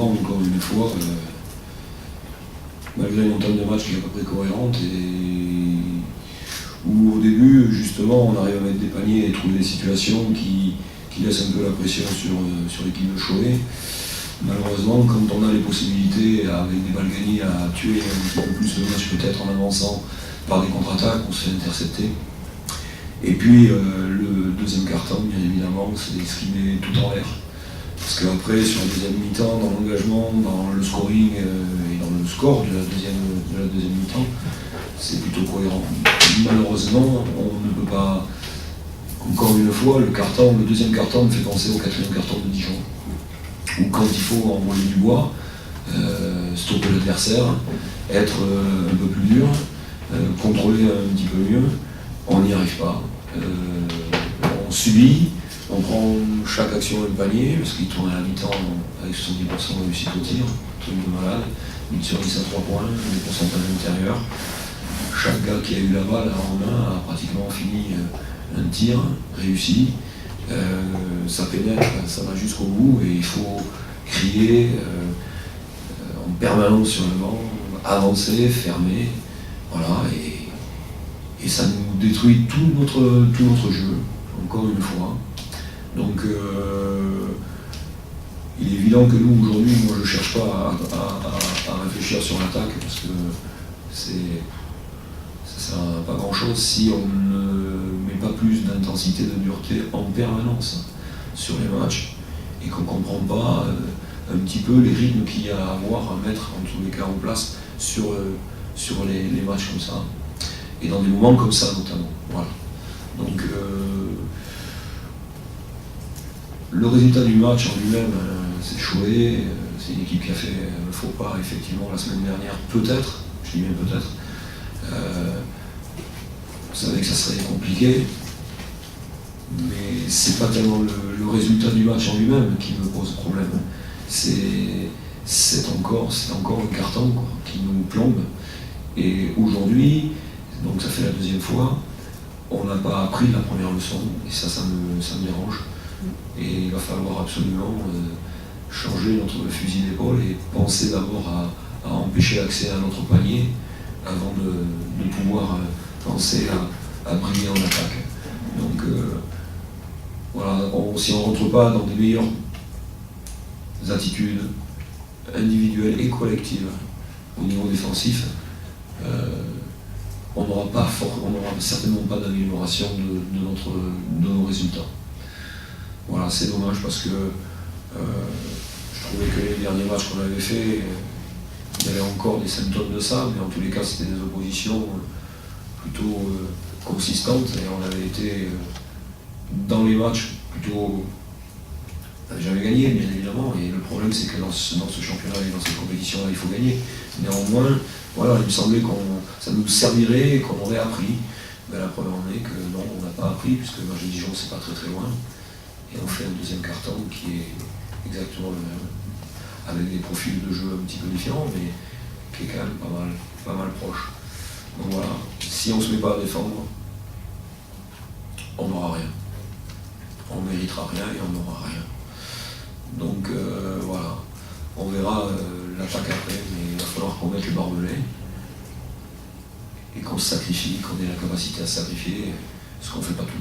malheureusement, encore une fois, malgré une entame de match qui est à peu près cohérente, et où au début, justement, on arrive à mettre des paniers et trouver des situations qui laissent un peu la pression sur l'équipe de Cholet. Malheureusement, quand on a les possibilités, avec des balles gagnées, à tuer un petit peu plus le match, peut-être en avançant par des contre-attaques, on se fait intercepter. Et puis le deuxième quart-temps, bien évidemment, c'est ce qui met tout en l'air. Parce qu'après, sur la deuxième mi-temps, dans l'engagement, dans le scoring et dans le score de la deuxième mi-temps, c'est plutôt cohérent. Malheureusement, on ne peut pas. Encore une fois, le deuxième quart-temps me fait penser au quatrième quart-temps de Dijon, où quand il faut envoyer du bois, stopper l'adversaire, être un peu plus dur, contrôler un petit peu mieux, on n'y arrive pas. On subit, on prend chaque action un panier, parce qu'il tourne à la mi-temps avec 70% de réussite au tir, truc de malade, 8 sur 10 à 3 points, des pourcentages intérieurs. Chaque gars qui a eu la balle en main a pratiquement fini un tir réussi. Ça pénètre, ça va jusqu'au bout, et il faut crier en permanence sur le banc, avancer, fermer, voilà, et ça nous détruit tout notre jeu, encore une fois. Donc il est évident que nous, aujourd'hui, moi je ne cherche pas à réfléchir sur l'attaque, parce que ça ne sert à pas grand-chose si on ne met pas plus d'intensité, de dureté en permanence sur les matchs, et qu'on ne comprend pas un petit peu les rythmes qu'il y a à avoir, à mettre en tous les cas en place sur les matchs comme ça, et dans des moments comme ça notamment. Voilà. Donc le résultat du match en lui-même, c'est Cholet, c'est une équipe qui a fait un faux pas effectivement la semaine dernière, peut-être, je dis bien peut-être. On savait que ça serait compliqué, mais c'est pas tellement le résultat du match en lui-même qui me pose problème. C'est encore un carton qui nous plombe. Et aujourd'hui, donc ça fait la deuxième fois, on n'a pas appris la première leçon, et ça me dérange. Et il va falloir absolument changer notre fusil d'épaule et penser d'abord à empêcher l'accès à notre panier avant de pouvoir penser à briller en attaque. Donc voilà, si on ne rentre pas dans des meilleures attitudes individuelles et collectives au niveau défensif, on n'aura certainement pas d'amélioration de nos résultats. Voilà, c'est dommage, parce que je trouvais que les derniers matchs qu'on avait faits, il y avait encore des symptômes de ça, mais en tous les cas c'était des oppositions plutôt consistantes, et on avait été dans les matchs plutôt. On n'avait jamais gagné, bien évidemment, et le problème c'est que dans ce championnat et dans cette compétition-là, il faut gagner. Néanmoins, voilà, il me semblait que ça nous servirait et qu'on aurait appris. Ben, la preuve en est que non, on n'a pas appris, puisque le match de Dijon, c'est pas très très loin. Et on fait un deuxième carton qui est exactement le même, avec des profils de jeu un petit peu différents, mais qui est quand même pas mal proche. Donc voilà, si on ne se met pas à défendre, on n'aura rien. On ne méritera rien et on n'aura rien. Donc voilà, on verra l'attaque après, mais il va falloir qu'on mette le barbelé et qu'on se sacrifie, qu'on ait la capacité à se sacrifier, ce qu'on ne fait pas tout.